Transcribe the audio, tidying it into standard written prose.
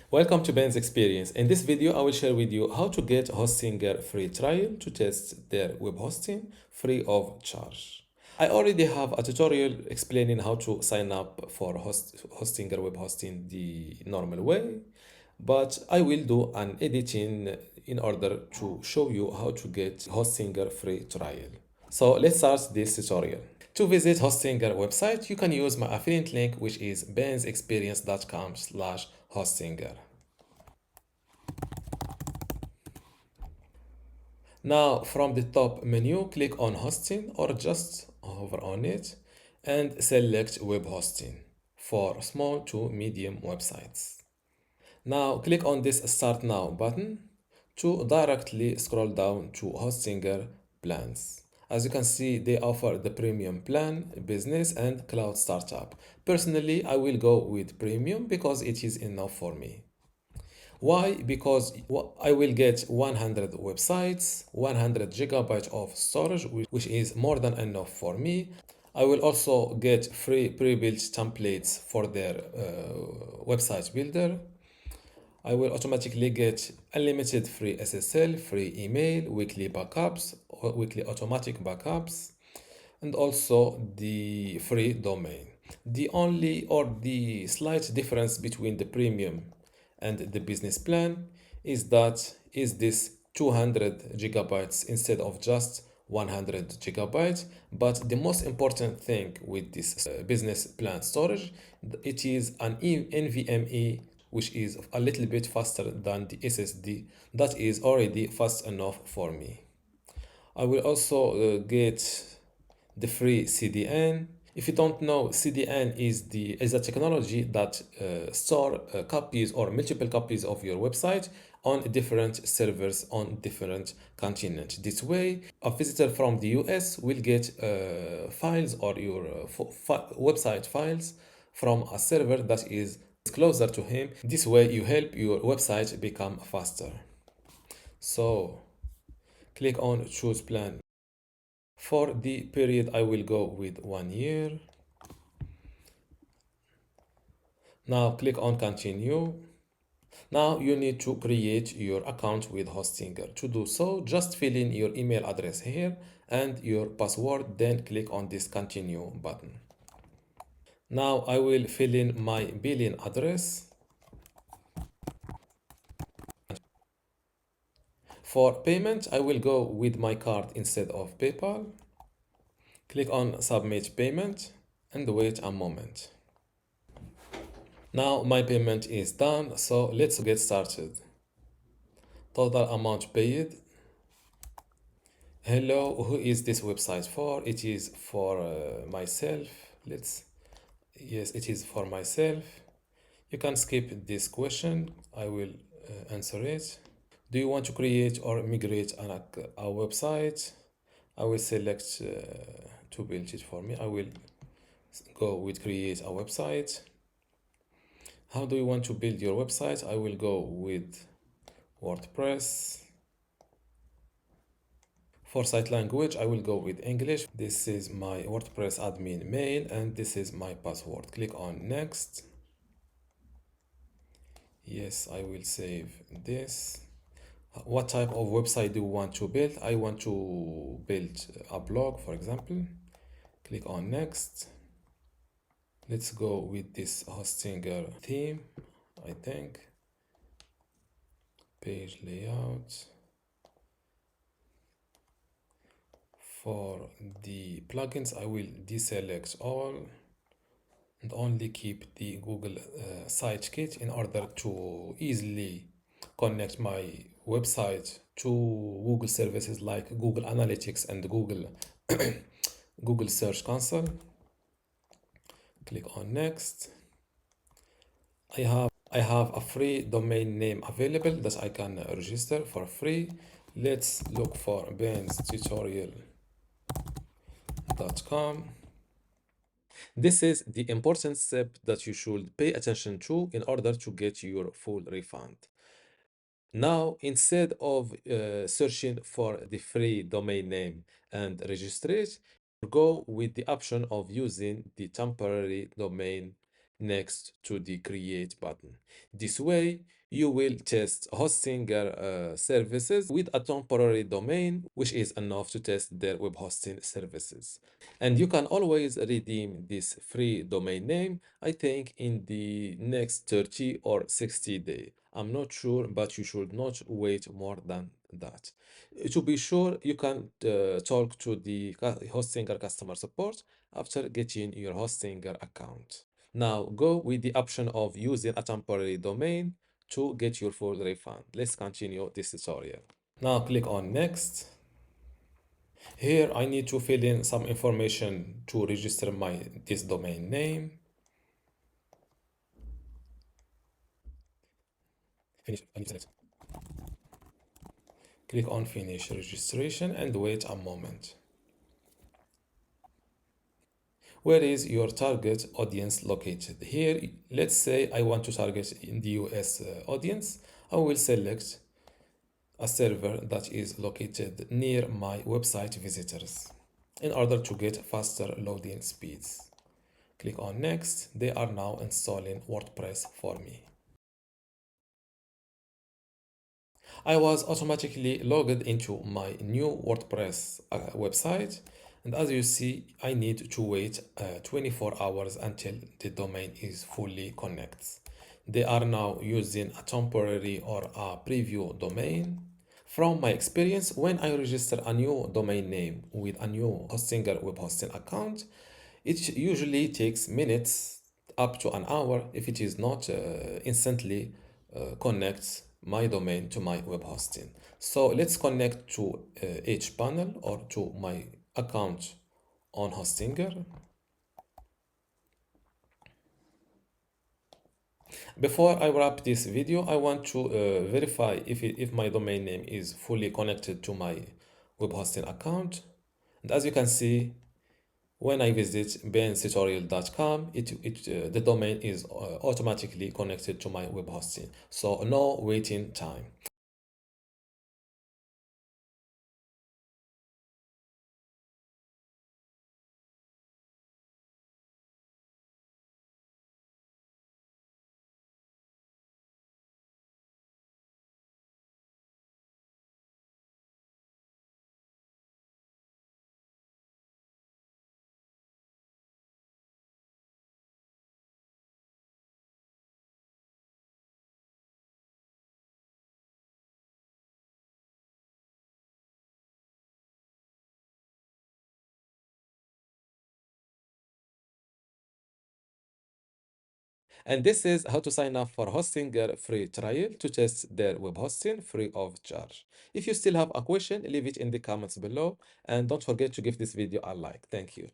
Welcome to Ben's Experience. In this video, I will share with you how to get Hostinger free trial to test their web hosting free of charge. I already have a tutorial explaining how to sign up for Hostinger web hosting the normal way, but I will do an editing in order to show you how to get Hostinger free trial. So let's start this tutorial. To visit Hostinger website, you can use my affiliate link, which is bensexperience.com/Hostinger. Now, from the top menu, click on hosting or just hover on it and select web hosting for small to medium websites. Now, click on this Start Now button to directly scroll down to Hostinger plans. As you can see, they offer the premium plan, business, and cloud startup. Personally, I will go with premium because it is enough for me. Why? Because I will get 100 websites, 100 gigabytes of storage, which is more than enough for me. I will also get free pre-built templates for their website builder. I will automatically get unlimited free SSL, free email, weekly backups, weekly automatic backups, and also the free domain. The only or the slight difference between the premium and the business plan is this 200 gigabytes instead of just 100 gigabytes. But the most important thing with this business plan storage, it is an NVMe, which is a little bit faster than the SSD. That is already fast enough for me. I will also get the free CDN. If you don't know, CDN is a technology that store copies or multiple copies of your website on different servers on different continents. This way, a visitor from the US will get files or your website files from a server that is closer to him. This way, you help your website become faster. So, click on Choose Plan. For the period, I will go with 1 year. Now click on Continue. Now you need to create your account with Hostinger. To do so, just fill in your email address here and your password, then click on this Continue button. Now I will fill in my billing address. For payment, I will go with my card instead of PayPal. Click on Submit Payment and wait a moment. Now my payment is done, so let's get started. Total amount paid. Hello, who is this website for? It is for myself. Yes, it is for myself. You can skip this question. I will answer it. Do you want to create or migrate a website? I will select to build it for me. I will go with create a website. How do you want to build your website? I will go with WordPress. For site language, I will go with English. This is my WordPress admin mail and this is my password. Click on next. Yes, I will save this. What type of website do you want to build? I want to build a blog, for example. Click on next. Let's go with this Hostinger theme, I think. Page layout. For the plugins, I will deselect all and only keep the Google Sitekit in order to easily connect my website to Google services like Google Analytics and Google Google Search Console. Click on next. I have a free domain name available that I can register for free. Let's look for benstutorial.com. This is the important step that you should pay attention to in order to get your full refund. Now, instead of searching for the free domain name and register it, go with the option of using the temporary domain next to the create button. This way, You will test hosting services with a temporary domain, which is enough to test their web hosting services. And you can always redeem this free domain name, I think, in the next 30 or 60 days. I'm not sure, but you should not wait more than that. To be sure, you can talk to the Hostinger customer support after getting your Hostinger account. Now go with the option of using a temporary domain to get your full refund. Let's continue this tutorial. Now click on next. Here I need to fill in some information to register this domain name. Finish. I need to select. Click on finish registration and wait a moment. Where is your target audience located? Here, let's say I want to target in the US audience. I will select a server that is located near my website visitors in order to get faster loading speeds. Click on next. They are now installing WordPress for me. I was automatically logged into my new WordPress website, and as you see, I need to wait 24 hours until the domain is fully connected. They are now using a temporary or a preview domain. From my experience, when I register a new domain name with a new Hostinger web hosting account, it usually takes minutes up to an hour if it is not instantly connects my domain to my web hosting. So let's connect to each panel or to my account on Hostinger. Before I wrap this video, I want to verify if my domain name is fully connected to my web hosting account. And as you can see, when I visit benstutorial.com, the domain is automatically connected to my web hosting. So no waiting time. And this is how to sign up for Hostinger free trial to test their web hosting free of charge. If you still have a question, leave it in the comments below and don't forget to give this video a like. Thank you.